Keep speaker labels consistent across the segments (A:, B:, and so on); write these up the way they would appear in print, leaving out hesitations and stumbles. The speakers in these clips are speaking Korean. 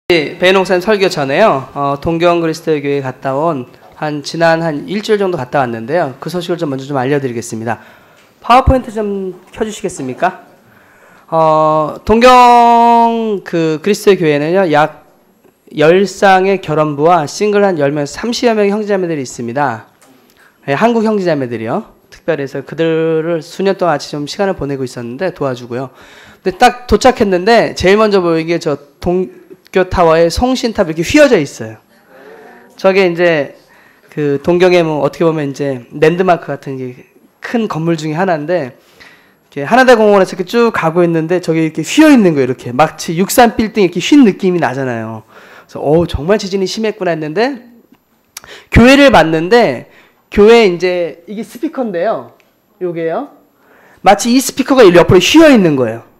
A: 배농사님 설교 전에요. 동경 그리스도의 교회에 갔다 온 지난 한 일주일 정도 갔다 왔는데요. 그 소식을 먼저 좀 알려드리겠습니다. 파워포인트 좀 켜주시겠습니까? 동경 그리스도의 교회는요, 약 10쌍의 결혼부와 싱글 한 10명, 30여 명의 형제자매들이 있습니다. 네, 한국 형제자매들이요. 특별히 해서 그들을 수년 동안 같이 좀 시간을 보내고 있었는데 도와주고요. 근데 딱 도착했는데 제일 먼저 보이는 게 저 타워에 송신탑 이렇게 휘어져 있어요. 저게 이제 그 동경의 뭐 어떻게 보면 이제 랜드마크 같은 큰 건물 중에 하나인데, 하나대 공원에서 이렇게 쭉 가고 있는데 저게 이렇게 휘어 있는 거예요. 이렇게 마치 63 빌딩 이렇게 휜 느낌이 나잖아요. 그래서 정말 지진이 심했구나 했는데, 교회를 봤는데 교회 이제 이게 스피커인데요. 요게요. 마치 이 스피커가 옆으로 휘어 있는 거예요.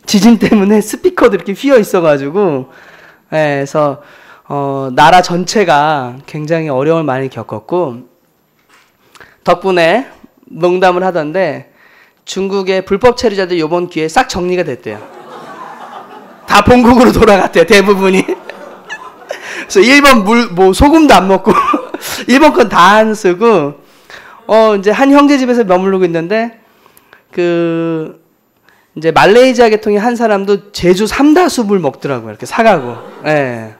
A: 지진 때문에 스피커도 이렇게 휘어 있어가지고, 네, 그래서 나라 전체가 굉장히 어려움을 많이 겪었고, 덕분에 농담을 하던데 중국의 불법 체류자들 이번 기회에 싹 정리가 됐대요. 다 본국으로 돌아갔대요, 대부분이. 그래서 일본 소금도 안 먹고 일본 건 다 안 쓰고, 이제 한 형제 집에서 머무르고 있는데, 이제 말레이시아 계통의 한 사람도 제주 삼다수물 먹더라고요. 이렇게 사가고. 예.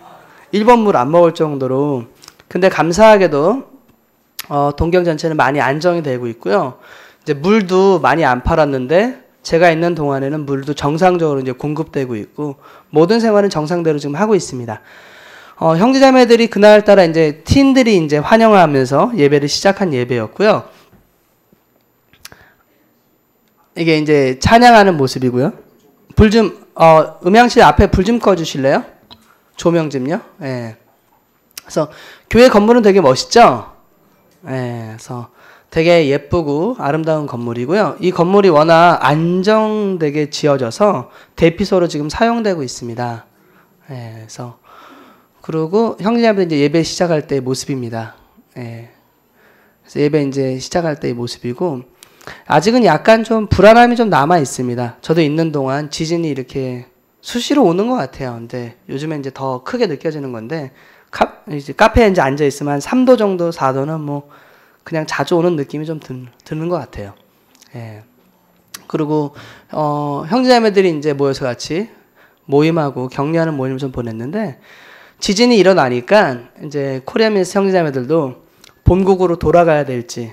A: 일본 물 안 먹을 정도로. 근데 감사하게도 동경 전체는 많이 안정이 되고 있고요. 이제 물도 많이 안 팔았는데 제가 있는 동안에는 물도 정상적으로 이제 공급되고 있고, 모든 생활은 정상대로 지금 하고 있습니다. 형제자매들이 그날따라 이제 팀들이 이제 환영하면서 예배를 시작한 예배였고요. 이게 이제 찬양하는 모습이고요. 불 좀, 음향실 앞에 불 좀 꺼주실래요? 조명 좀요. 예. 그래서 교회 건물은 되게 멋있죠? 예. 그래서 되게 예쁘고 아름다운 건물이고요. 이 건물이 워낙 안정되게 지어져서 대피소로 지금 사용되고 있습니다. 예. 그래서 그리고 형제자매들 이제 예배 시작할 때의 모습입니다. 예. 그래서 예배 이제 시작할 때의 모습이고, 아직은 약간 좀 불안함이 좀 남아 있습니다. 저도 있는 동안 지진이 이렇게 수시로 오는 것 같아요. 근데 요즘에 이제 더 크게 느껴지는 건데, 이제 카페에 이제 앉아 있으면 한 3도 정도, 4도는 뭐 그냥 자주 오는 느낌이 좀 드는 것 같아요. 예. 그리고 형제자매들이 이제 모여서 같이 모임하고 격려하는 모임을 좀 보냈는데, 지진이 일어나니까 이제 코리아민스 형제자매들도 본국으로 돌아가야 될지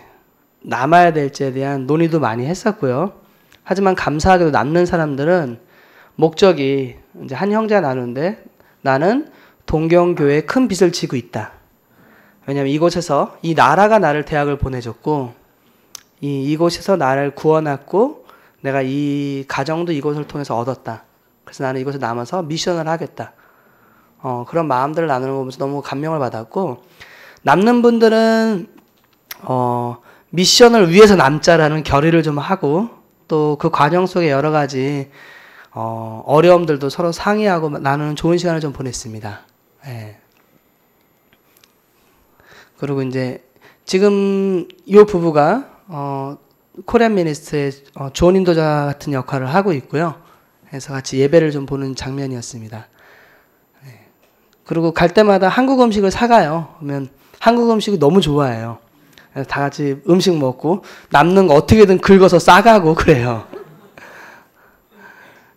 A: 남아야 될지에 대한 논의도 많이 했었고요. 하지만 감사하게도 남는 사람들은 목적이 이제 한 형제가 나누는데, 나는 동경교회에 큰 빚을 지고 있다. 왜냐하면 이곳에서 이 나라가 나를 대학을 보내줬고, 이곳에서 나를 구원했고, 내가 이 가정도 이곳을 통해서 얻었다. 그래서 나는 이곳에 남아서 미션을 하겠다. 그런 마음들을 나누는 거 보면서 너무 감명을 받았고, 남는 분들은 미션을 위해서 남자라는 결의를 좀 하고, 또 그 과정 속에 여러 가지 어려움들도 서로 상의하고 나누는 좋은 시간을 좀 보냈습니다. 예. 그리고 이제 지금 이 부부가 코리안 미니스트의 좋은 인도자 같은 역할을 하고 있고요. 그래서 같이 예배를 좀 보는 장면이었습니다. 예. 그리고 갈 때마다 한국 음식을 사가요. 그러면 한국 음식을 너무 좋아해요. 다 같이 음식 먹고 남는 거 어떻게든 긁어서 싸가고 그래요.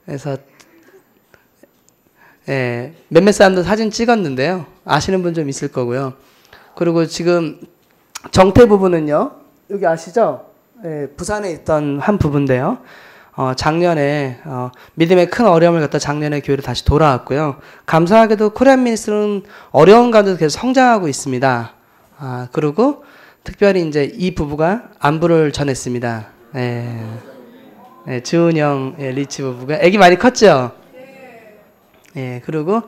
A: 그래서 예, 몇몇 사람도 사진 찍었는데요. 아시는 분 좀 있을 거고요. 그리고 지금 정태 부부는요, 여기 아시죠? 예, 부산에 있던 한 부부인데요. 작년에 믿음의 큰 어려움을 겪다 작년에 교회로 다시 돌아왔고요. 감사하게도 코리안 미니스트는 어려운 가운데도 계속 성장하고 있습니다. 그리고 특별히 이제 이 부부가 안부를 전했습니다. 네. 네, 주은영, 리치 부부가 아기 많이 컸죠? 네. 그리고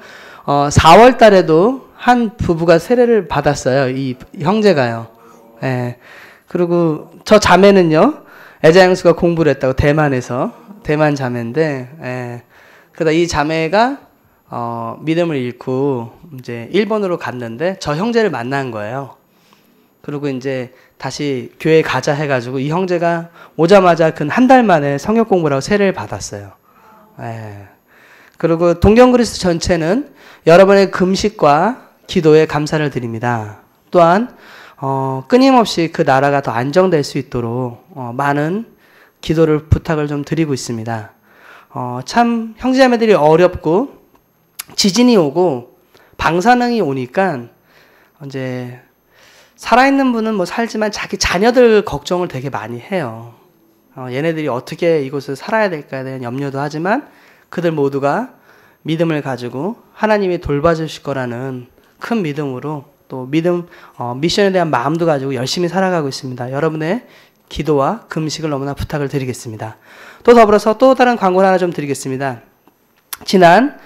A: 4월 달에도 한 부부가 세례를 받았어요. 이 형제가요. 네. 그리고 저 자매는요, 애자영수가 공부를 했다고 대만 자매인데, 예. 그러다 이 자매가 믿음을 잃고 이제 일본으로 갔는데 저 형제를 만난 거예요. 그리고 이제 다시 교회에 가자 해가지고 이 형제가 오자마자 근 한 달 만에 성역 공부라고 세례를 받았어요. 예. 그리고 동경 그리스도 전체는 여러분의 금식과 기도에 감사를 드립니다. 또한 끊임없이 그 나라가 더 안정될 수 있도록 많은 기도를 부탁을 좀 드리고 있습니다. 참 형제자매들이 어렵고 지진이 오고 방사능이 오니까 이제 살아있는 분은 뭐 살지만 자기 자녀들 걱정을 되게 많이 해요. 얘네들이 어떻게 이곳을 살아야 될까에 대한 염려도 하지만 그들 모두가 믿음을 가지고 하나님이 돌봐주실 거라는 큰 믿음으로 또 미션에 대한 마음도 가지고 열심히 살아가고 있습니다. 여러분의 기도와 금식을 너무나 부탁을 드리겠습니다. 또 더불어서 또 다른 광고를 하나 좀 드리겠습니다. 지난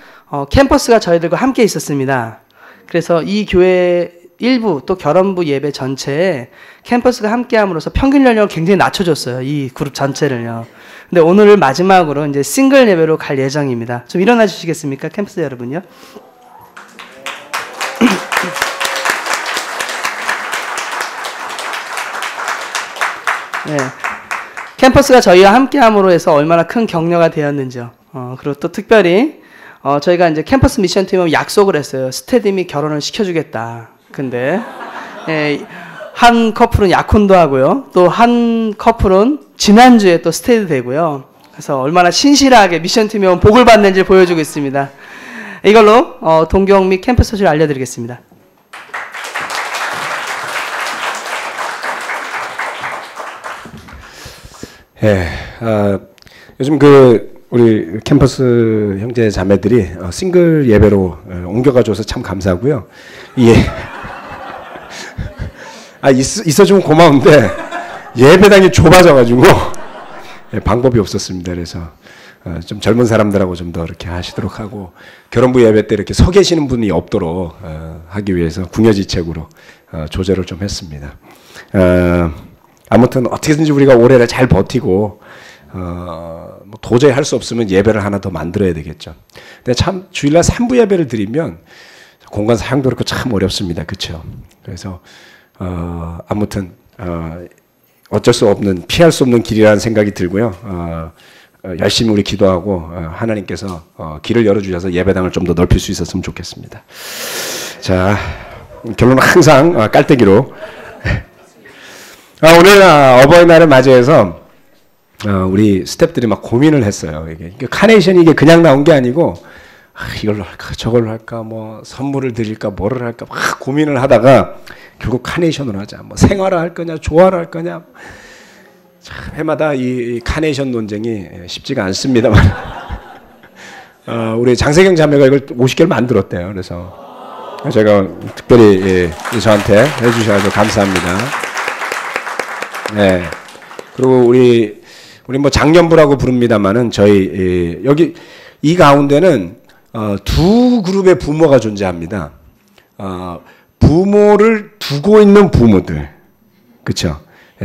A: 캠퍼스가 저희들과 함께 있었습니다. 그래서 이 교회 일부 또 결혼부 예배 전체에 캠퍼스가 함께함으로써 평균 연령을 굉장히 낮춰줬어요. 이 그룹 전체를요. 근데 오늘을 마지막으로 이제 싱글 예배로 갈 예정입니다. 좀 일어나 주시겠습니까, 캠퍼스 여러분요? 네. 캠퍼스가 저희와 함께함으로 해서 얼마나 큰 격려가 되었는지요. 그리고 또 특별히 저희가 이제 캠퍼스 미션 팀은 약속을 했어요. 스테디 및 결혼을 시켜주겠다. 근데 한 커플은 약혼도 하고요. 또 한 커플은 지난주에 또 스테이도 되고요. 그래서 얼마나 신실하게 미션팀이 온 복을 받는지 보여주고 있습니다. 이걸로 동경 및 캠퍼스 소식을 알려드리겠습니다.
B: 예, 요즘 우리 캠퍼스 형제 자매들이 싱글 예배로 옮겨가줘서 참 감사하고요. 예. 있어주면 고마운데 예배당이 좁아져가지고 방법이 없었습니다. 그래서 좀 젊은 사람들하고 좀 더 이렇게 하시도록 하고 결혼부 예배 때 이렇게 서 계시는 분이 없도록 하기 위해서 궁여지책으로 조절을 좀 했습니다. 아무튼 어떻게든지 우리가 올해를 잘 버티고 뭐 도저히 할 수 없으면 예배를 하나 더 만들어야 되겠죠. 근데 참 주일날 3부 예배를 드리면 공간 사용도 그렇고 참 어렵습니다. 그렇죠? 그래서 아무튼 어쩔 수 없는 피할 수 없는 길이라는 생각이 들고요. 열심히 우리 기도하고 하나님께서 길을 열어주셔서 예배당을 좀 더 넓힐 수 있었으면 좋겠습니다. 자, 결론은 항상 깔때기로 오늘 어버이날을 맞이해서 우리 스태프들이 막 고민을 했어요. 이게 카네이션이 이게 그냥 나온 게 아니고 이걸로 할까 저걸로 할까 뭐 선물을 드릴까 뭐를 할까 막 고민을 하다가 결국 카네이션으로 하자. 뭐 생화라 할 거냐 조화라 할 거냐. 참 해마다 이 카네이션 논쟁이 쉽지가 않습니다만 우리 장세경 자매가 이걸 50개를 만들었대요. 그래서 제가 특별히 저한테 해주셔서 감사합니다. 네. 그리고 우리 뭐 장년부라고 부릅니다만은 저희 여기 이 가운데는 두 그룹의 부모가 존재합니다. 부모를 두고 있는 부모들, 그렇죠?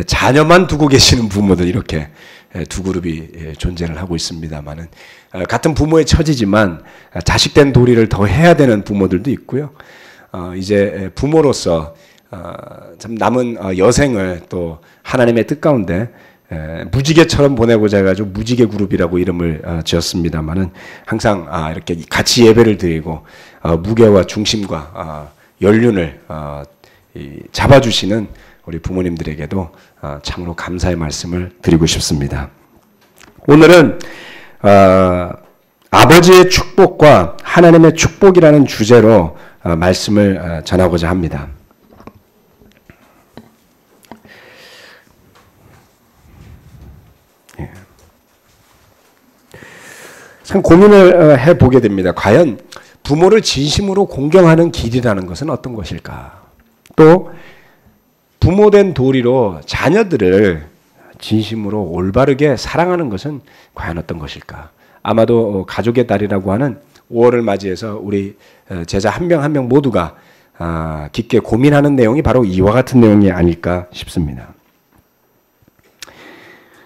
B: 자녀만 두고 계시는 부모들 이렇게 두 그룹이 존재를 하고 있습니다만은 같은 부모의 처지지만 자식된 도리를 더 해야 되는 부모들도 있고요. 이제 부모로서 참 남은 여생을 또 하나님의 뜻 가운데 무지개처럼 보내고자 해가지고 무지개 그룹이라고 이름을 지었습니다만은 항상 이렇게 같이 예배를 드리고 무게와 중심과 연륜을 잡아주시는 우리 부모님들에게도 참으로 감사의 말씀을 드리고 싶습니다. 오늘은 아버지의 축복과 하나님의 축복이라는 주제로 말씀을 전하고자 합니다. 참 고민을 해보게 됩니다. 과연 부모를 진심으로 공경하는 길이라는 것은 어떤 것일까? 또 부모된 도리로 자녀들을 진심으로 올바르게 사랑하는 것은 과연 어떤 것일까? 아마도 가족의 달이라고 하는 5월을 맞이해서 우리 제자 한 명 한 명 모두가 깊게 고민하는 내용이 바로 이와 같은 내용이 아닐까 싶습니다.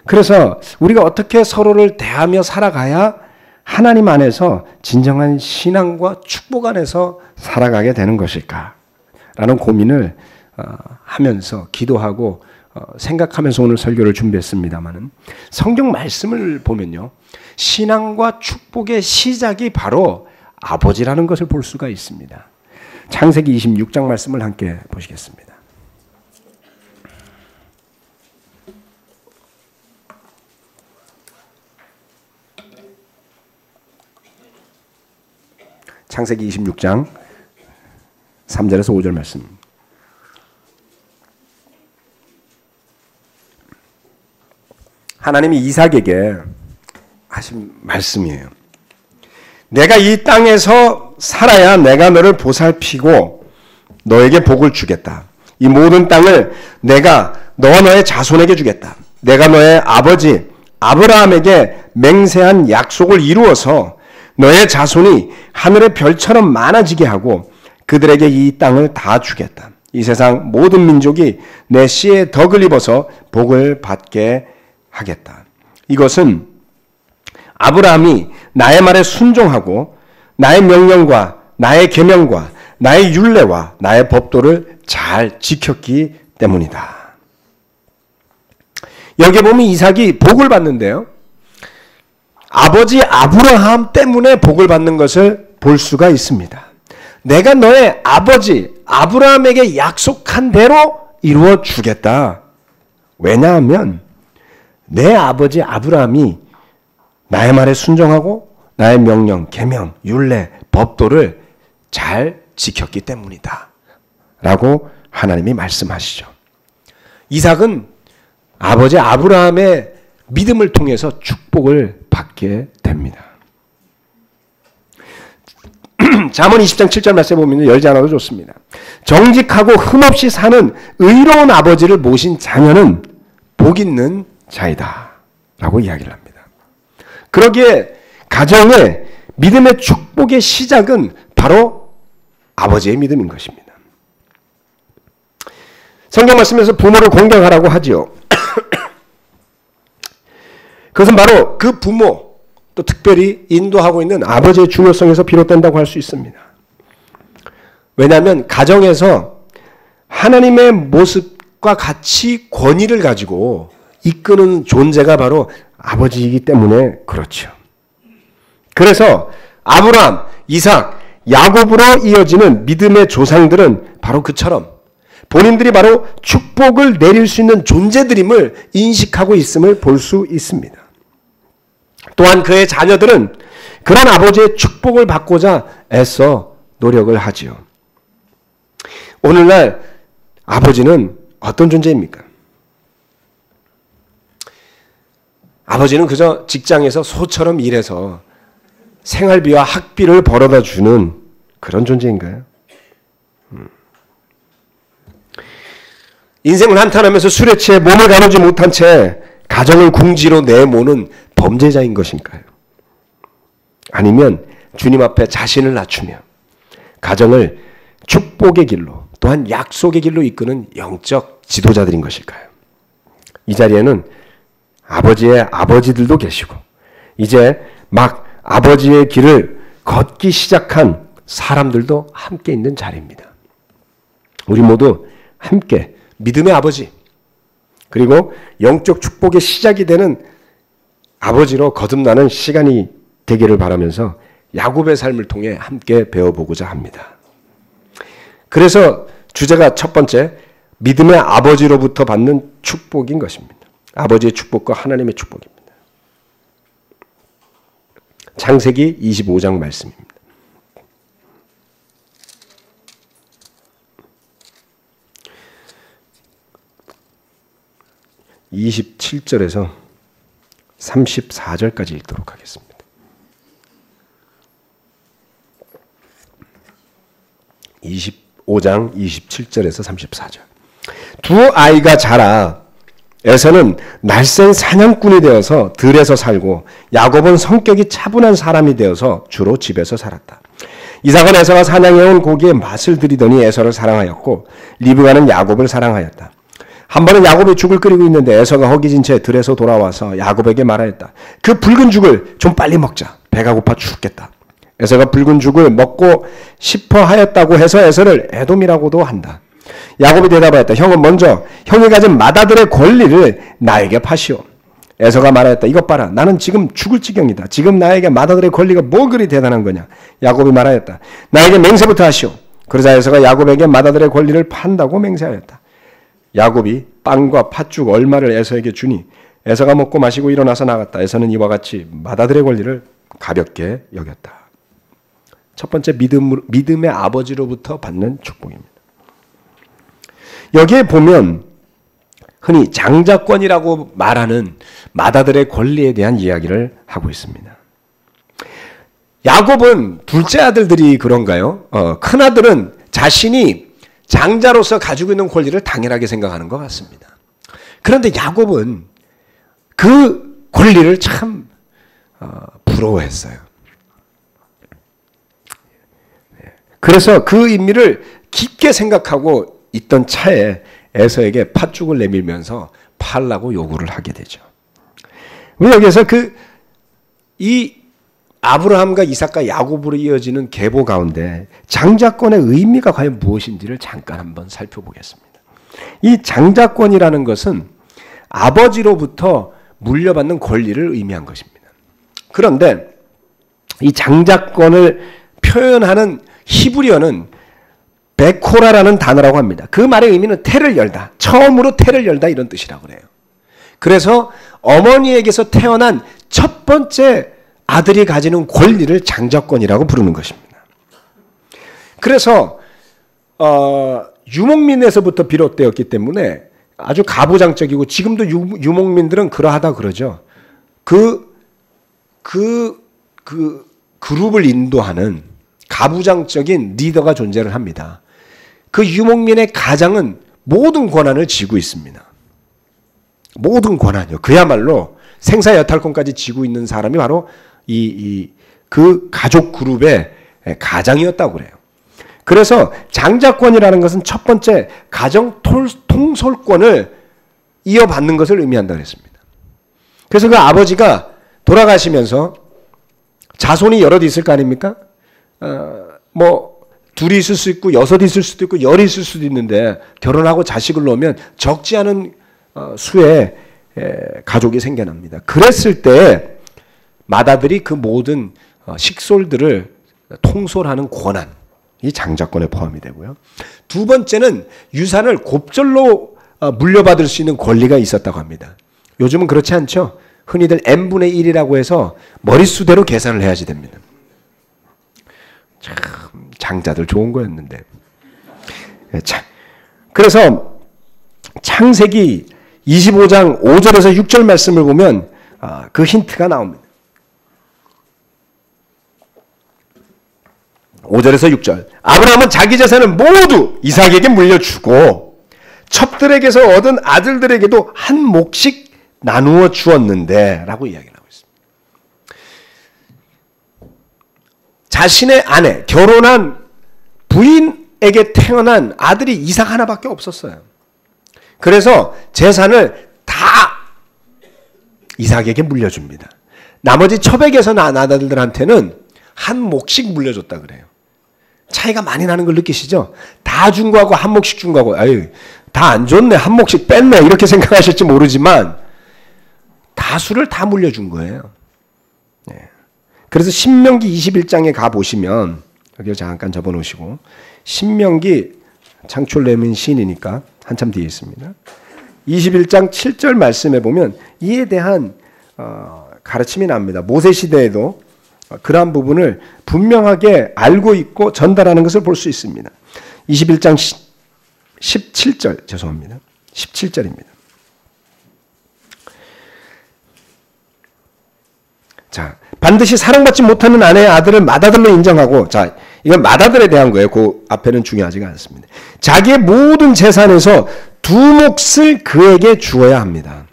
B: 그래서 우리가 어떻게 서로를 대하며 살아가야 하나님 안에서 진정한 신앙과 축복 안에서 살아가게 되는 것일까? 라는 고민을 하면서 기도하고 생각하면서 오늘 설교를 준비했습니다마는 성경 말씀을 보면요. 신앙과 축복의 시작이 바로 아버지라는 것을 볼 수가 있습니다. 창세기 26장 말씀을 함께 보시겠습니다. 창세기 26장 3절에서 5절 말씀. 하나님이 이삭에게 하신 말씀이에요. 내가 이 땅에서 살아야 내가 너를 보살피고 너에게 복을 주겠다. 이 모든 땅을 내가 너와 너의 자손에게 주겠다. 내가 너의 아버지 아브라함에게 맹세한 약속을 이루어서 너의 자손이 하늘의 별처럼 많아지게 하고 그들에게 이 땅을 다 주겠다. 이 세상 모든 민족이 내 씨의 덕을 입어서 복을 받게 하겠다. 이것은 아브라함이 나의 말에 순종하고 나의 명령과 나의 계명과 나의 율례와 나의 법도를 잘 지켰기 때문이다. 여기 보면 이삭이 복을 받는데요. 아버지 아브라함 때문에 복을 받는 것을 볼 수가 있습니다. 내가 너의 아버지 아브라함에게 약속한 대로 이루어 주겠다. 왜냐하면 내 아버지 아브라함이 나의 말에 순종하고 나의 명령, 계명, 율례, 법도를 잘 지켰기 때문이다. 라고 하나님이 말씀하시죠. 이삭은 아버지 아브라함의 믿음을 통해서 축복을 받게 됩니다. 잠언 20장 7절 말씀에 보면 열지 않아도 좋습니다. 정직하고 흠없이 사는 의로운 아버지를 모신 자녀는 복 있는 자이다. 라고 이야기를 합니다. 그러기에 가정의 믿음의 축복의 시작은 바로 아버지의 믿음인 것입니다. 성경 말씀에서 부모를 공경하라고 하지요. 그것은 바로 그 부모, 또 특별히 인도하고 있는 아버지의 중요성에서 비롯된다고 할 수 있습니다. 왜냐하면 가정에서 하나님의 모습과 같이 권위를 가지고 이끄는 존재가 바로 아버지이기 때문에 그렇죠. 그래서 아브라함, 이삭, 야곱으로 이어지는 믿음의 조상들은 바로 그처럼 본인들이 바로 축복을 내릴 수 있는 존재들임을 인식하고 있음을 볼 수 있습니다. 또한 그의 자녀들은 그런 아버지의 축복을 받고자 애써 노력을 하지요. 오늘날 아버지는 어떤 존재입니까? 아버지는 그저 직장에서 소처럼 일해서 생활비와 학비를 벌어다 주는 그런 존재인가요? 인생을 한탄하면서 술에 취해 몸을 가누지 못한 채 가정을 궁지로 내모는 범죄자인 것인가요? 아니면 주님 앞에 자신을 낮추며 가정을 축복의 길로 또한 약속의 길로 이끄는 영적 지도자들인 것일까요? 이 자리에는 아버지의 아버지들도 계시고 이제 막 아버지의 길을 걷기 시작한 사람들도 함께 있는 자리입니다. 우리 모두 함께 믿음의 아버지 그리고 영적 축복의 시작이 되는 아버지로 거듭나는 시간이 되기를 바라면서 야곱의 삶을 통해 함께 배워보고자 합니다. 그래서 주제가 첫 번째 믿음의 아버지로부터 받는 축복인 것입니다. 아버지의 축복과 하나님의 축복입니다. 창세기 25장 말씀입니다. 27절에서 34절까지 읽도록 하겠습니다. 25장 27절에서 34절. 두 아이가 자라 에서는 날쌘 사냥꾼이 되어서 들에서 살고 야곱은 성격이 차분한 사람이 되어서 주로 집에서 살았다. 이삭은 에서가 사냥해온 고기에 맛을 들이더니 에서를 사랑하였고 리브가는 야곱을 사랑하였다. 한 번은 야곱이 죽을 끓이고 있는데 에서가 허기진 채 들에서 돌아와서 야곱에게 말하였다. 그 붉은 죽을 좀 빨리 먹자. 배가 고파 죽겠다. 에서가 붉은 죽을 먹고 싶어 하였다고 해서 에서를 에돔이라고도 한다. 야곱이 대답하였다. 형은 먼저 형이 가진 맏아들의 권리를 나에게 파시오. 에서가 말하였다. 이것 봐라. 나는 지금 죽을 지경이다. 지금 나에게 맏아들의 권리가 뭐 그리 대단한 거냐. 야곱이 말하였다. 나에게 맹세부터 하시오. 그러자 에서가 야곱에게 맏아들의 권리를 판다고 맹세하였다. 야곱이 빵과 팥죽 얼마를 에서에게 주니 에서가 먹고 마시고 일어나서 나갔다. 에서는 이와 같이 맏아들의 권리를 가볍게 여겼다. 첫 번째 믿음의 아버지로부터 받는 축복입니다. 여기에 보면 흔히 장자권이라고 말하는 맏아들의 권리에 대한 이야기를 하고 있습니다. 야곱은 둘째 아들들이 그런가요? 큰 아들은 자신이 장자로서 가지고 있는 권리를 당연하게 생각하는 것 같습니다. 그런데 야곱은 그 권리를 참 부러워했어요. 그래서 그 의미를 깊게 생각하고 있던 차에 에서에게 팥죽을 내밀면서 팔라고 요구를 하게 되죠. 여기서 이 아브라함과 이삭과 야곱으로 이어지는 계보 가운데 장자권의 의미가 과연 무엇인지를 잠깐 한번 살펴보겠습니다. 이 장자권이라는 것은 아버지로부터 물려받는 권리를 의미한 것입니다. 그런데 이 장자권을 표현하는 히브리어는 베코라라는 단어라고 합니다. 그 말의 의미는 태를 열다. 처음으로 태를 열다 이런 뜻이라고 그래요. 그래서 어머니에게서 태어난 첫 번째 아들이 가지는 권리를 장자권이라고 부르는 것입니다. 그래서 유목민에서부터 비롯되었기 때문에 아주 가부장적이고 지금도 유목민들은 그러하다 그러죠. 그룹을 인도하는 가부장적인 리더가 존재를 합니다. 그 유목민의 가장은 모든 권한을 쥐고 있습니다. 모든 권한이요. 그야말로 생사여탈권까지 쥐고 있는 사람이 바로 그 가족 그룹의 가장이었다고 그래요. 그래서 장자권이라는 것은 첫 번째 가정 통솔권을 이어받는 것을 의미한다고 했습니다. 그래서 그 아버지가 돌아가시면서 자손이 여럿 있을 거 아닙니까? 둘이 있을 수 있고 여섯이 있을 수도 있고 열이 있을 수도 있는데 결혼하고 자식을 놓으면 적지 않은 수의 가족이 생겨납니다. 그랬을 때 맏아들이 그 모든 식솔들을 통솔하는 권한, 이 장자권에 포함이 되고요. 두 번째는 유산을 곱절로 물려받을 수 있는 권리가 있었다고 합니다. 요즘은 그렇지 않죠. 흔히들 n분의 1이라고 해서 머릿수대로 계산을 해야지 됩니다. 참 장자들 좋은 거였는데. 그래서 창세기 25장 5절에서 6절 말씀을 보면 그 힌트가 나옵니다. 5절에서 6절. 아브라함은 자기 재산을 모두 이삭에게 물려주고 첩들에게서 얻은 아들들에게도 한 몫씩 나누어 주었는데 라고 이야기를 하고 있습니다. 자신의 아내, 결혼한 부인에게 태어난 아들이 이삭 하나밖에 없었어요. 그래서 재산을 다 이삭에게 물려줍니다. 나머지 첩에게서 난 아들들한테는 한 몫씩 물려줬다 그래요. 차이가 많이 나는 걸 느끼시죠? 다 준 거하고 한 몫씩 준 거하고 다 안 줬네, 한 몫씩 뺐네 이렇게 생각하실지 모르지만 다수를 다 물려준 거예요. 네. 그래서 신명기 21장에 가보시면 여기 잠깐 접어놓으시고 신명기 창출내민 시인이니까 한참 뒤에 있습니다. 21장 7절 말씀에 보면 이에 대한 가르침이 납니다. 모세시대에도 그러한 부분을 분명하게 알고 있고 전달하는 것을 볼 수 있습니다. 21장 17절 죄송합니다. 17절입니다. 자, 반드시 사랑받지 못하는 아내의 아들을 맏아들로 인정하고, 자, 이건 맏아들에 대한 거예요. 그 앞에는 중요하지가 않습니다. 자기의 모든 재산에서 두 몫을 그에게 주어야 합니다.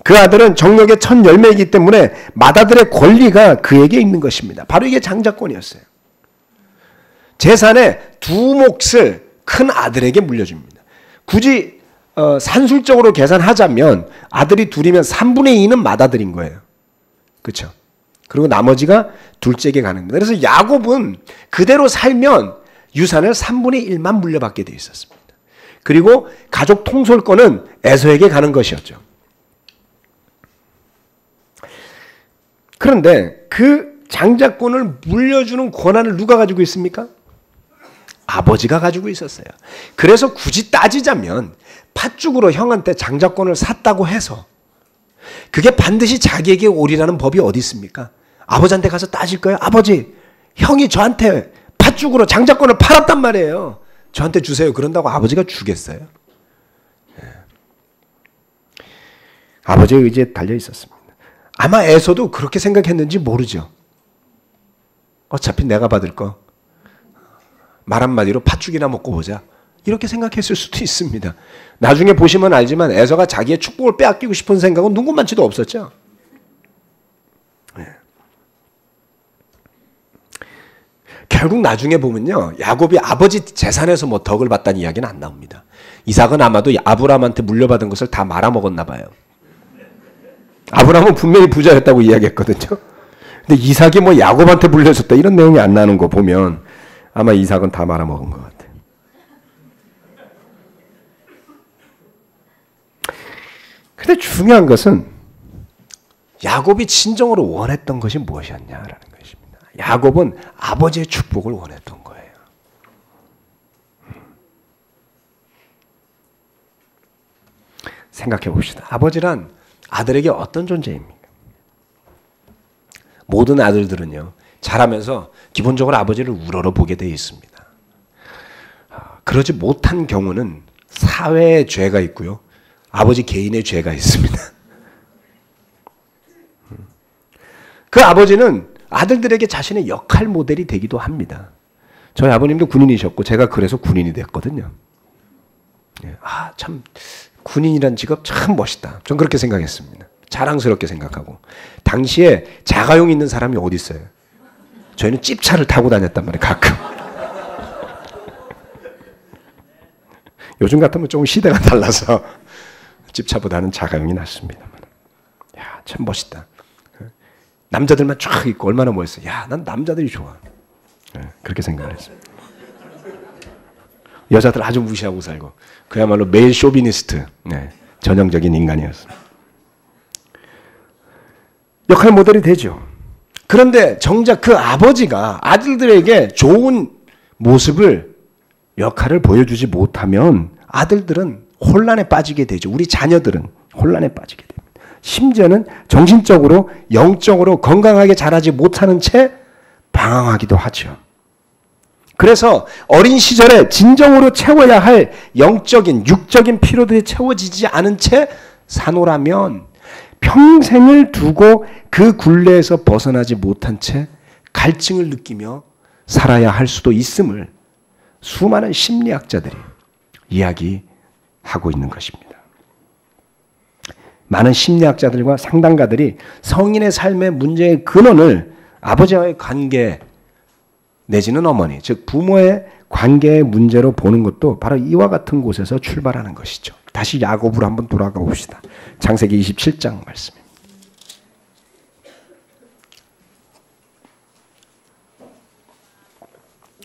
B: 그 아들은 정력의 첫 열매이기 때문에 맏아들의 권리가 그에게 있는 것입니다. 바로 이게 장자권이었어요. 재산의 두 몫을 큰 아들에게 물려줍니다. 굳이 산술적으로 계산하자면 아들이 둘이면 3분의 2는 맏아들인 거예요. 그렇죠? 그리고 나머지가 둘째에게 가는 겁니다. 그래서 야곱은 그대로 살면 유산을 3분의 1만 물려받게 되어 있었습니다. 그리고 가족 통솔권은 에서에게 가는 것이었죠. 그런데 그 장자권을 물려주는 권한을 누가 가지고 있습니까? 아버지가 가지고 있었어요. 그래서 굳이 따지자면 팥죽으로 형한테 장자권을 샀다고 해서 그게 반드시 자기에게 오리라는 법이 어디 있습니까? 아버지한테 가서 따질 거예요. 아버지, 형이 저한테 팥죽으로 장자권을 팔았단 말이에요. 저한테 주세요. 그런다고 아버지가 주겠어요? 아버지의 의지에 달려 있었습니다. 아마 에서도 그렇게 생각했는지 모르죠. 어차피 내가 받을 거 말 한마디로 팥죽이나 먹고 보자. 이렇게 생각했을 수도 있습니다. 나중에 보시면 알지만 에서가 자기의 축복을 빼앗기고 싶은 생각은 누구만치도 없었죠. 결국 나중에 보면요, 야곱이 아버지 재산에서 뭐 덕을 봤다는 이야기는 안 나옵니다. 이삭은 아마도 아브라함한테 물려받은 것을 다 말아먹었나 봐요. 아브라함은 분명히 부자였다고 이야기했거든요. 근데 이삭이 뭐 야곱한테 물려줬다 이런 내용이 안 나는 거 보면 아마 이삭은 다 말아먹은 것 같아요. 근데 중요한 것은 야곱이 진정으로 원했던 것이 무엇이었냐라는 것입니다. 야곱은 아버지의 축복을 원했던 거예요. 생각해 봅시다. 아버지란 아들에게 어떤 존재입니까? 모든 아들들은요, 자라면서 기본적으로 아버지를 우러러 보게 되어 있습니다. 그러지 못한 경우는 사회의 죄가 있고요, 아버지 개인의 죄가 있습니다. 그 아버지는 아들들에게 자신의 역할 모델이 되기도 합니다. 저희 아버님도 군인이셨고 제가 그래서 군인이 됐거든요. 참 군인이란 직업 참 멋있다. 전 그렇게 생각했습니다. 자랑스럽게 생각하고. 당시에 자가용 있는 사람이 어디 있어요? 저희는 찝차를 타고 다녔단 말이에요. 가끔. 요즘 같으면 조금 시대가 달라서 찝차보다는 자가용이 낫습니다만. 야, 참 멋있다. 남자들만 쫙 있고 얼마나 멋있어. 야, 난 남자들이 좋아. 그렇게 생각을 했어요. 여자들 아주 무시하고 살고 그야말로 메일 쇼비니스트, 전형적인 인간이었습니다. 역할 모델이 되죠. 그런데 정작 그 아버지가 아들들에게 좋은 모습을, 역할을 보여주지 못하면 아들들은 혼란에 빠지게 되죠. 우리 자녀들은 혼란에 빠지게 됩니다. 심지어는 정신적으로, 영적으로 건강하게 자라지 못하는 채 방황하기도 하죠. 그래서 어린 시절에 진정으로 채워야 할 영적인, 육적인 필요들이 채워지지 않은 채 사노라면 평생을 두고 그 굴레에서 벗어나지 못한 채 갈증을 느끼며 살아야 할 수도 있음을 수많은 심리학자들이 이야기하고 있는 것입니다. 많은 심리학자들과 상담가들이 성인의 삶의 문제의 근원을 아버지와의 관계 내지는 어머니, 즉 부모의 관계의 문제로 보는 것도 바로 이와 같은 곳에서 출발하는 것이죠. 다시 야곱으로 한번 돌아가 봅시다. 창세기 27장 말씀입니다.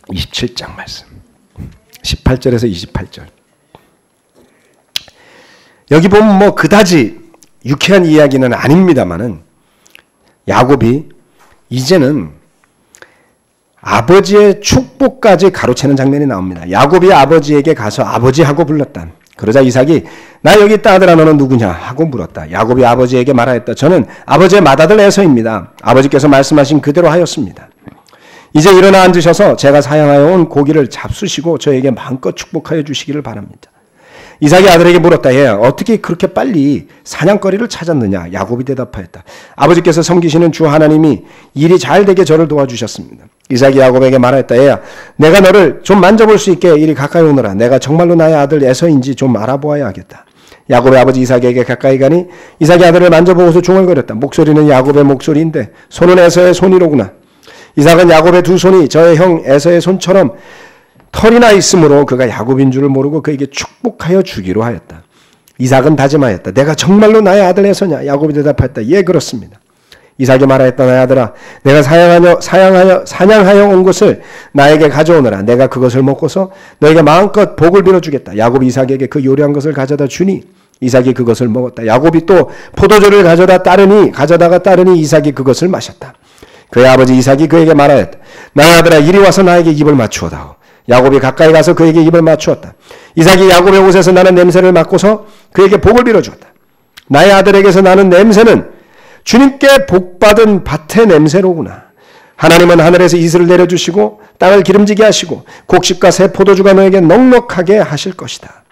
B: (27장) 말씀 18절에서 28절. 여기 보면 뭐 그다지 유쾌한 이야기는 아닙니다만은 야곱이 이제는 아버지의 축복까지 가로채는 장면이 나옵니다. 야곱이 아버지에게 가서 아버지하고 불렀다. 그러자 이삭이 나 여기 있다 아들아 너는 누구냐 하고 물었다. 야곱이 아버지에게 말하였다. 저는 아버지의 맏아들 에서입니다. 아버지께서 말씀하신 그대로 하였습니다. 이제 일어나 앉으셔서 제가 사양하여 온 고기를 잡수시고 저에게 마음껏 축복하여 주시기를 바랍니다. 이삭이 아들에게 물었다. 얘 어떻게 그렇게 빨리 사냥거리를 찾았느냐? 야곱이 대답하였다. 아버지께서 섬기시는 주 하나님이 일이 잘 되게 저를 도와주셨습니다. 이삭이 야곱에게 말하였다. 얘야 내가 너를 좀 만져볼 수 있게 이리 가까이 오너라. 내가 정말로 나의 아들 에서인지 좀 알아보아야 하겠다. 야곱의 아버지 이삭에게 가까이 가니 이삭이 아들을 만져보고서 중얼거렸다. 목소리는 야곱의 목소리인데 손은 에서의 손이로구나. 이삭은 야곱의 두 손이 저의 형 에서의 손처럼 털이 나 있으므로 그가 야곱인 줄을 모르고 그에게 축복하여 주기로 하였다. 이삭은 다짐하였다. 내가 정말로 나의 아들 에서냐? 야곱이 대답하였다. 예 그렇습니다. 이삭이 말하였다. 나의 아들아 내가 사냥하여 온 것을 나에게 가져오너라. 내가 그것을 먹고서 너에게 마음껏 복을 빌어주겠다. 야곱이 이삭에게 그 요리한 것을 가져다 주니 이삭이 그것을 먹었다. 야곱이 또 포도주를 가져다가 따르니 이삭이 그것을 마셨다. 그의 아버지 이삭이 그에게 말하였다. 나의 아들아, 이리 와서 나에게 입을 맞추어다오. 야곱이 가까이 가서 그에게 입을 맞추었다. 이삭이 야곱의 옷에서 나는 냄새를 맡고서 그에게 복을 빌어주었다. 나의 아들에게서 나는 냄새는 주님께 복받은 밭의 냄새로구나. 하나님은 하늘에서 이슬을 내려주시고 땅을 기름지게 하시고 곡식과 새 포도주가 너에게 넉넉하게 하실 것이다.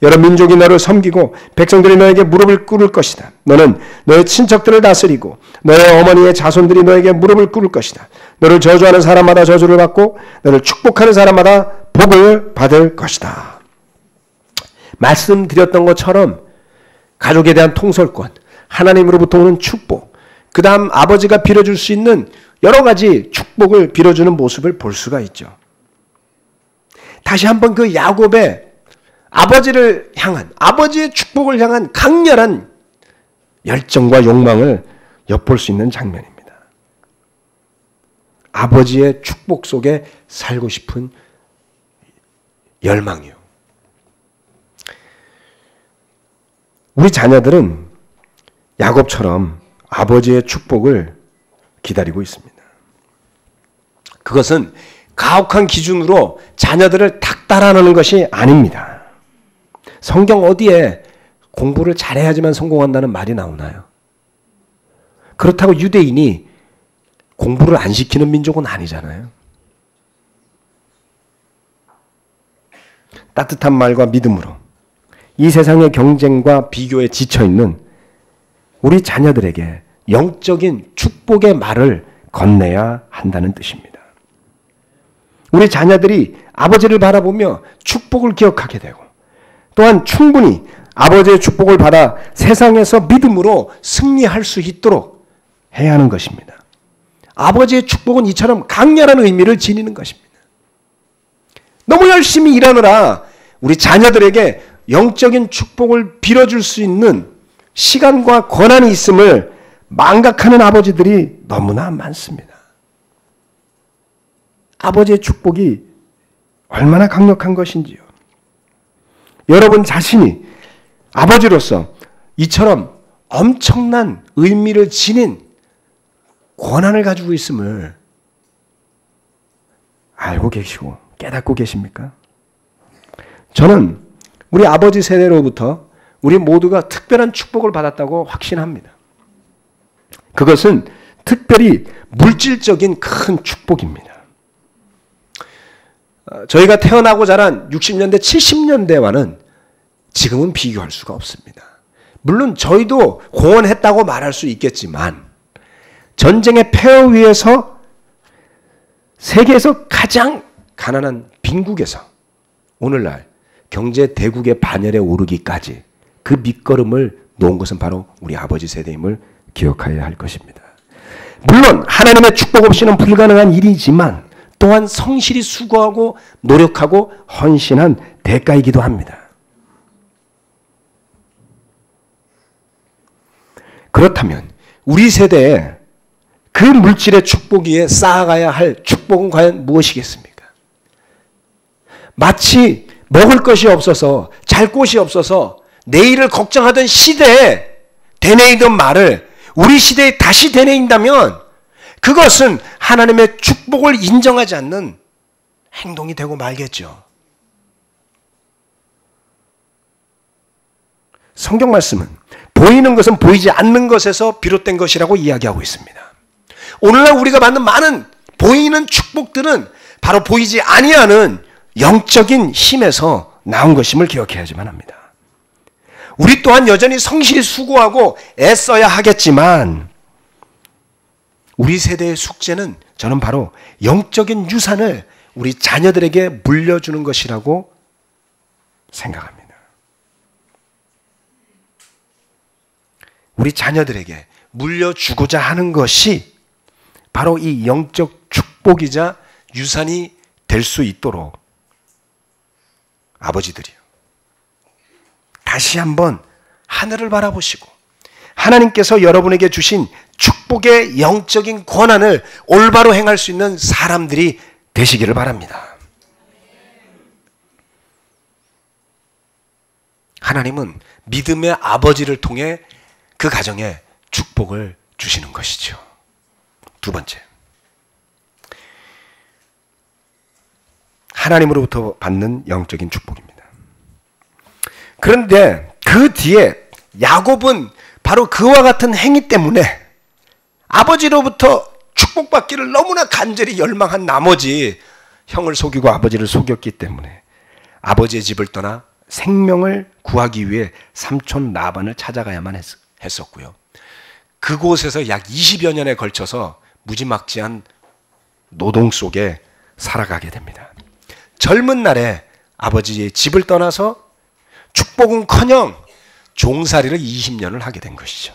B: 여러 민족이 너를 섬기고 백성들이 너에게 무릎을 꿇을 것이다. 너는 너의 친척들을 다스리고 너의 어머니의 자손들이 너에게 무릎을 꿇을 것이다. 너를 저주하는 사람마다 저주를 받고 너를 축복하는 사람마다 복을 받을 것이다. 말씀드렸던 것처럼 가족에 대한 통솔권, 하나님으로부터 오는 축복, 그 다음 아버지가 빌어줄 수 있는 여러 가지 축복을 빌어주는 모습을 볼 수가 있죠. 다시 한번 그 야곱의 아버지를 향한, 아버지의 축복을 향한 강렬한 열정과 욕망을 엿볼 수 있는 장면입니다. 아버지의 축복 속에 살고 싶은 열망이요. 우리 자녀들은 야곱처럼 아버지의 축복을 기다리고 있습니다. 그것은 가혹한 기준으로 자녀들을 닥달하는 것이 아닙니다. 성경 어디에 공부를 잘해야지만 성공한다는 말이 나오나요? 그렇다고 유대인이 공부를 안 시키는 민족은 아니잖아요. 따뜻한 말과 믿음으로 이 세상의 경쟁과 비교에 지쳐있는 우리 자녀들에게 영적인 축복의 말을 건네야 한다는 뜻입니다. 우리 자녀들이 아버지를 바라보며 축복을 기억하게 되고 또한 충분히 아버지의 축복을 받아 세상에서 믿음으로 승리할 수 있도록 해야 하는 것입니다. 아버지의 축복은 이처럼 강렬한 의미를 지니는 것입니다. 너무 열심히 일하느라 우리 자녀들에게 영적인 축복을 빌어줄 수 있는 시간과 권한이 있음을 망각하는 아버지들이 너무나 많습니다. 아버지의 축복이 얼마나 강력한 것인지요. 여러분 자신이 아버지로서 이처럼 엄청난 의미를 지닌 권한을 가지고 있음을 알고 계시고 깨닫고 계십니까? 저는 우리 아버지 세대로부터 우리 모두가 특별한 축복을 받았다고 확신합니다. 그것은 특별히 물질적인 큰 축복입니다. 저희가 태어나고 자란 60년대, 70년대와는 지금은 비교할 수가 없습니다. 물론 저희도 공헌했다고 말할 수 있겠지만 전쟁의 폐허 위에서 세계에서 가장 가난한 빈국에서 오늘날 경제 대국의 반열에 오르기까지 그 밑거름을 놓은 것은 바로 우리 아버지 세대임을 기억해야 할 것입니다. 물론 하나님의 축복 없이는 불가능한 일이지만 또한 성실히 수고하고 노력하고 헌신한 대가이기도 합니다. 그렇다면 우리 세대에 그 물질의 축복 위에 쌓아가야 할 축복은 과연 무엇이겠습니까? 마치 먹을 것이 없어서 잘 곳이 없어서 내일을 걱정하던 시대에 되뇌이던 말을 우리 시대에 다시 되뇌인다면 그것은 하나님의 축복을 인정하지 않는 행동이 되고 말겠죠. 성경 말씀은 보이는 것은 보이지 않는 것에서 비롯된 것이라고 이야기하고 있습니다. 오늘날 우리가 받는 많은 보이는 축복들은 바로 보이지 아니하는 영적인 힘에서 나온 것임을 기억해야지만 합니다. 우리 또한 여전히 성실히 수고하고 애써야 하겠지만 우리 세대의 숙제는 저는 바로 영적인 유산을 우리 자녀들에게 물려주는 것이라고 생각합니다. 우리 자녀들에게 물려주고자 하는 것이 바로 이 영적 축복이자 유산이 될 수 있도록 아버지들이요. 다시 한번 하늘을 바라보시고 하나님께서 여러분에게 주신 축복의 영적인 권한을 올바로 행할 수 있는 사람들이 되시기를 바랍니다. 하나님은 믿음의 아버지를 통해 그 가정에 축복을 주시는 것이죠. 두 번째, 하나님으로부터 받는 영적인 축복입니다. 그런데 그 뒤에 야곱은 바로 그와 같은 행위 때문에 아버지로부터 축복받기를 너무나 간절히 열망한 나머지 형을 속이고 아버지를 속였기 때문에 아버지의 집을 떠나 생명을 구하기 위해 삼촌 라반을 찾아가야만 했었고요. 그곳에서 약 20여 년에 걸쳐서 무지막지한 노동 속에 살아가게 됩니다. 젊은 날에 아버지의 집을 떠나서 축복은커녕 종살이를 20년을 하게 된 것이죠.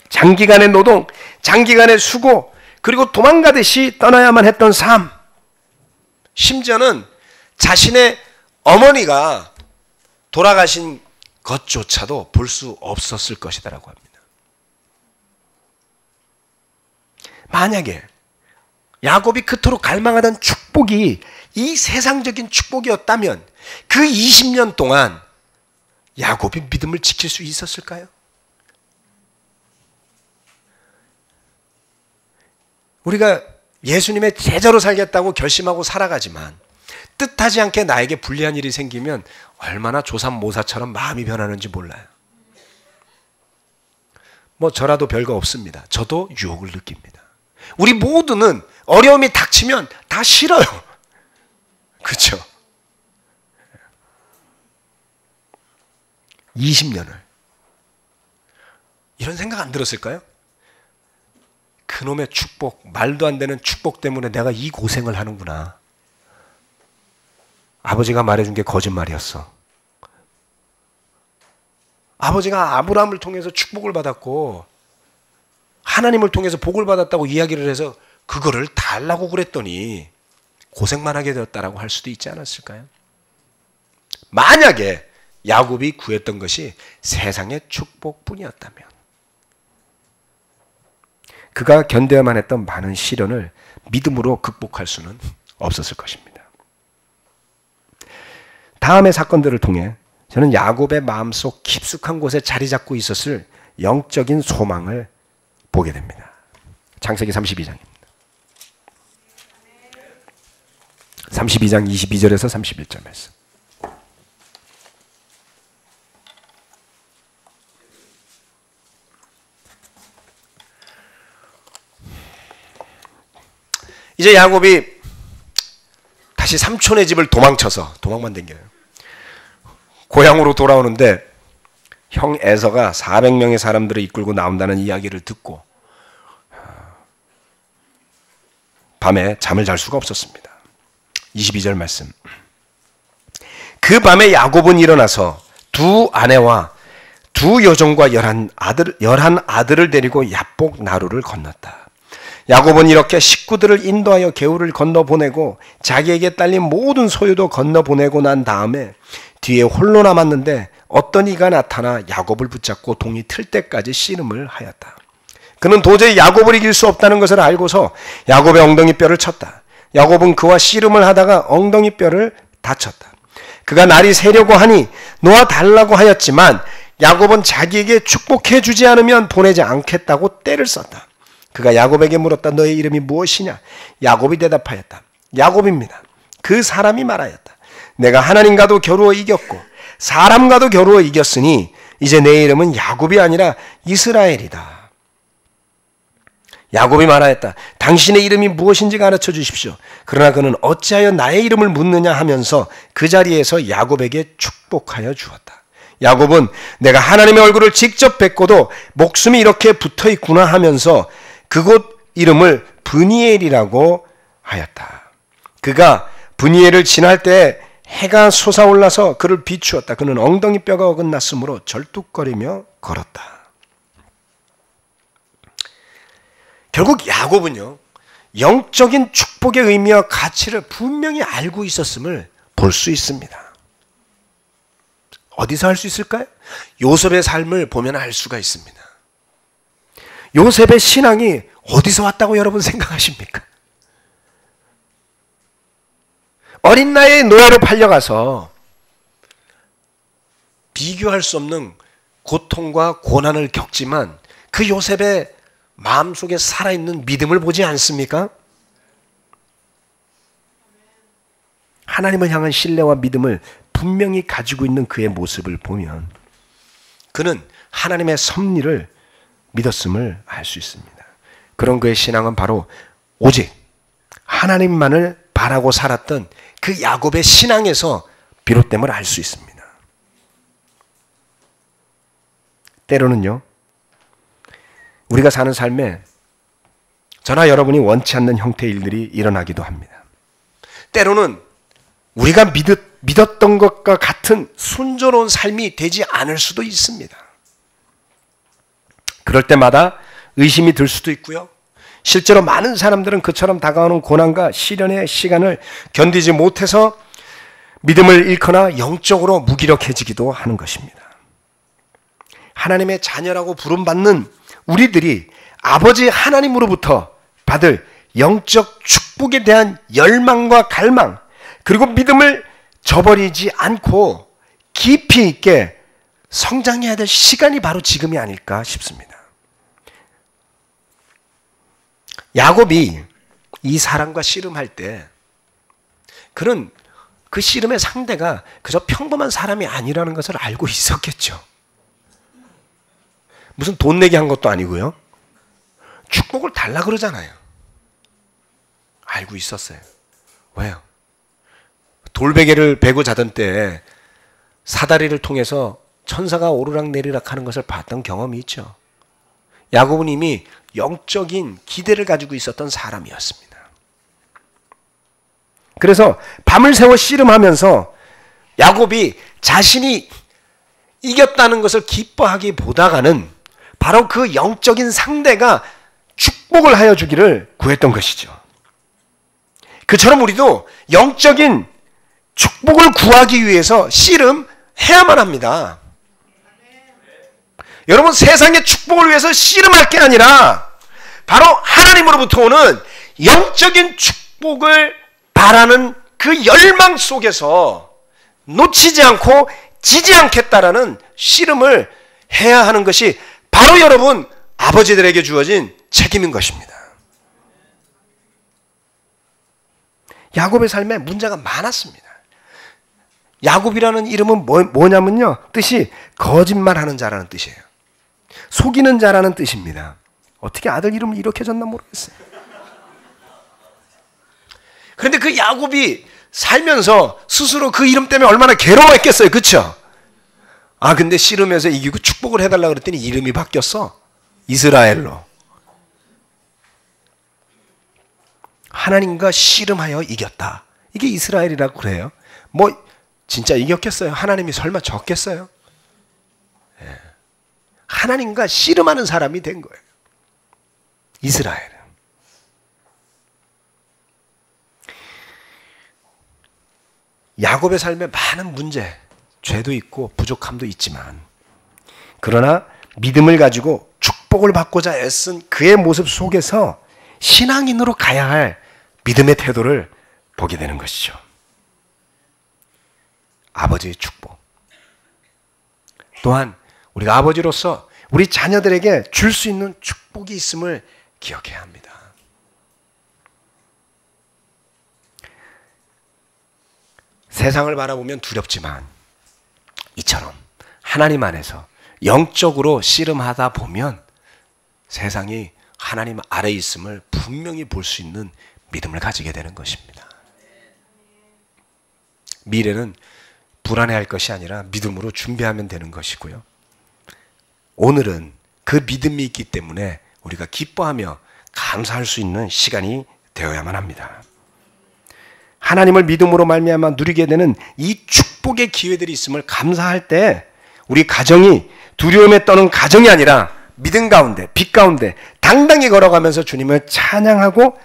B: 장기간의 노동, 장기간의 수고, 그리고 도망가듯이 떠나야만 했던 삶, 심지어는 자신의 어머니가 돌아가신 것조차도 볼 수 없었을 것이다라고 합니다. 만약에 야곱이 그토록 갈망하던 축복이 이 세상적인 축복이었다면 그 20년 동안 야곱이 믿음을 지킬 수 있었을까요? 우리가 예수님의 제자로 살겠다고 결심하고 살아가지만 뜻하지 않게 나에게 불리한 일이 생기면 얼마나 조삼모사처럼 마음이 변하는지 몰라요. 뭐 저라도 별거 없습니다. 저도 유혹을 느낍니다. 우리 모두는 어려움이 닥치면 다 싫어요. 그렇죠? 20년을 이런 생각 안 들었을까요? 그놈의 축복, 말도 안 되는 축복 때문에 내가 이 고생을 하는구나. 아버지가 말해준 게 거짓말이었어. 아버지가 아브라함을 통해서 축복을 받았고 하나님을 통해서 복을 받았다고 이야기를 해서 그거를 달라고 그랬더니 고생만 하게 되었다라고 할 수도 있지 않았을까요? 만약에 야곱이 구했던 것이 세상의 축복뿐이었다면 그가 견뎌야만 했던 많은 시련을 믿음으로 극복할 수는 없었을 것입니다. 다음의 사건들을 통해 저는 야곱의 마음속 깊숙한 곳에 자리 잡고 있었을 영적인 소망을 보게 됩니다. 창세기 32장입니다. 32장 22절에서 31절 말씀. 이제 야곱이 다시 삼촌의 집을 도망만 댕겨요. 고향으로 돌아오는데 형 에서가 400명의 사람들을 이끌고 나온다는 이야기를 듣고 밤에 잠을 잘 수가 없었습니다. 22절 말씀. 그 밤에 야곱은 일어나서 두 아내와 두 여종과 11아들을 데리고 야복 나루를 건넜다. 야곱은 이렇게 식구들을 인도하여 개울을 건너보내고 자기에게 딸린 모든 소유도 건너보내고 난 다음에 뒤에 홀로 남았는데 어떤 이가 나타나 야곱을 붙잡고 동이 틀 때까지 씨름을 하였다. 그는 도저히 야곱을 이길 수 없다는 것을 알고서 야곱의 엉덩이뼈를 쳤다. 야곱은 그와 씨름을 하다가 엉덩이뼈를 다쳤다. 그가 날이 새려고 하니 놓아달라고 하였지만 야곱은 자기에게 축복해 주지 않으면 보내지 않겠다고 떼를 썼다. 그가 야곱에게 물었다. 너의 이름이 무엇이냐? 야곱이 대답하였다. 야곱입니다. 그 사람이 말하였다. 내가 하나님과도 겨루어 이겼고 사람과도 겨루어 이겼으니 이제 내 이름은 야곱이 아니라 이스라엘이다. 야곱이 말하였다. 당신의 이름이 무엇인지 가르쳐 주십시오. 그러나 그는 어찌하여 나의 이름을 묻느냐 하면서 그 자리에서 야곱에게 축복하여 주었다. 야곱은 내가 하나님의 얼굴을 직접 뵙고도 목숨이 이렇게 붙어 있구나 하면서 그곳 이름을 브니엘이라고 하였다. 그가 브니엘을 지날 때 해가 솟아올라서 그를 비추었다. 그는 엉덩이뼈가 어긋났으므로 절뚝거리며 걸었다. 결국 야곱은요, 영적인 축복의 의미와 가치를 분명히 알고 있었음을 볼 수 있습니다. 어디서 알 수 있을까요? 요셉의 삶을 보면 알 수가 있습니다. 요셉의 신앙이 어디서 왔다고 여러분 생각하십니까? 어린 나이에 노예로 팔려가서 비교할 수 없는 고통과 고난을 겪지만 그 요셉의 마음속에 살아있는 믿음을 보지 않습니까? 하나님을 향한 신뢰와 믿음을 분명히 가지고 있는 그의 모습을 보면 그는 하나님의 섭리를 믿었음을 알 수 있습니다. 그런 그의 신앙은 바로 오직 하나님만을 바라고 살았던 그 야곱의 신앙에서 비롯됨을 알 수 있습니다. 때로는요, 우리가 사는 삶에 저나 여러분이 원치 않는 형태의 일들이 일어나기도 합니다. 때로는 우리가 믿었던 것과 같은 순조로운 삶이 되지 않을 수도 있습니다. 그럴 때마다 의심이 들 수도 있고요. 실제로 많은 사람들은 그처럼 다가오는 고난과 시련의 시간을 견디지 못해서 믿음을 잃거나 영적으로 무기력해지기도 하는 것입니다. 하나님의 자녀라고 부름받는 우리들이 아버지 하나님으로부터 받을 영적 축복에 대한 열망과 갈망, 그리고 믿음을 저버리지 않고 깊이 있게 성장해야 될 시간이 바로 지금이 아닐까 싶습니다. 야곱이 이 사람과 씨름할 때 그는 그 씨름의 상대가 그저 평범한 사람이 아니라는 것을 알고 있었겠죠. 무슨 돈 내게 한 것도 아니고요. 축복을 달라 그러잖아요. 알고 있었어요. 왜요? 돌베개를 베고 자던 때 사다리를 통해서 천사가 오르락내리락 하는 것을 봤던 경험이 있죠. 야곱은 이미 영적인 기대를 가지고 있었던 사람이었습니다. 그래서 밤을 새워 씨름하면서 야곱이 자신이 이겼다는 것을 기뻐하기보다가는 바로 그 영적인 상대가 축복을 하여 주기를 구했던 것이죠. 그처럼 우리도 영적인 축복을 구하기 위해서 씨름해야만 합니다. 여러분, 세상의 축복을 위해서 씨름할 게 아니라 바로 하나님으로부터 오는 영적인 축복을 바라는 그 열망 속에서 놓치지 않고 지지 않겠다라는 씨름을 해야 하는 것이 바로 여러분 아버지들에게 주어진 책임인 것입니다. 야곱의 삶에 문제가 많았습니다. 야곱이라는 이름은 뭐냐면요, 뜻이 거짓말하는 자라는 뜻이에요. 속이는 자라는 뜻입니다. 어떻게 아들 이름을 이렇게 졌나 모르겠어요. 그런데 그 야곱이 살면서 스스로 그 이름 때문에 얼마나 괴로워했겠어요. 그렇죠? 아, 근데 씨름해서 이기고 축복을 해달라고 그랬더니 이름이 바뀌었어. 이스라엘로. 하나님과 씨름하여 이겼다. 이게 이스라엘이라고 그래요. 뭐 진짜 이겼겠어요? 하나님이 설마 졌겠어요? 예. 하나님과 씨름하는 사람이 된 거예요. 이스라엘은. 야곱의 삶에 많은 문제, 죄도 있고 부족함도 있지만, 그러나 믿음을 가지고 축복을 받고자 애쓴 그의 모습 속에서 신앙인으로 가야 할 믿음의 태도를 보게 되는 것이죠. 아버지의 축복. 또한 우리가 아버지로서 우리 자녀들에게 줄 수 있는 축복이 있음을 기억해야 합니다. 세상을 바라보면 두렵지만 이처럼 하나님 안에서 영적으로 씨름하다 보면 세상이 하나님 아래에 있음을 분명히 볼 수 있는 믿음을 가지게 되는 것입니다. 미래는 불안해할 것이 아니라 믿음으로 준비하면 되는 것이고요. 오늘은 그 믿음이 있기 때문에 우리가 기뻐하며 감사할 수 있는 시간이 되어야만 합니다. 하나님을 믿음으로 말미암아 누리게 되는 이 축복의 기회들이 있음을 감사할 때 우리 가정이 두려움에 떠는 가정이 아니라 믿음 가운데, 빛 가운데 당당히 걸어가면서 주님을 찬양하고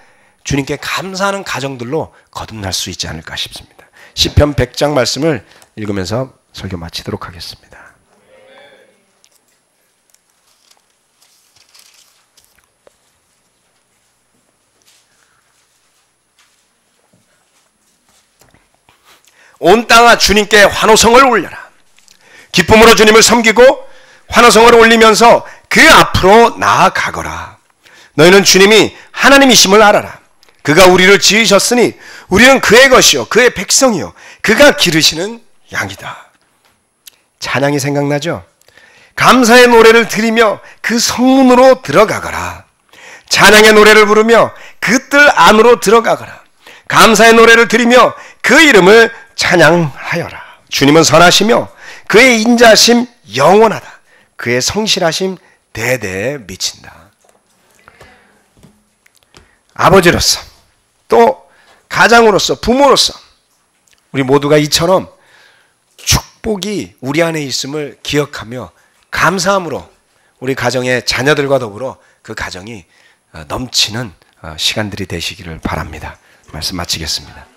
B: 주님께 감사하는 가정들로 거듭날 수 있지 않을까 싶습니다. 시편 100장 말씀을 읽으면서 설교 마치도록 하겠습니다. 온 땅아 주님께 환호성을 올려라. 기쁨으로 주님을 섬기고 환호성을 올리면서 그 앞으로 나아가거라. 너희는 주님이 하나님이심을 알아라. 그가 우리를 지으셨으니 우리는 그의 것이요 그의 백성이요 그가 기르시는 양이다. 찬양이 생각나죠? 감사의 노래를 드리며 그 성문으로 들어가거라. 찬양의 노래를 부르며 그 뜰 안으로 들어가거라. 감사의 노래를 드리며 그 이름을 찬양하여라. 주님은 선하시며 그의 인자하심 영원하다. 그의 성실하심 대대에 미친다. 아버지로서 또 가장으로서 부모로서 우리 모두가 이처럼 축복이 우리 안에 있음을 기억하며 감사함으로 우리 가정의 자녀들과 더불어 그 가정이 넘치는 시간들이 되시기를 바랍니다. 말씀 마치겠습니다.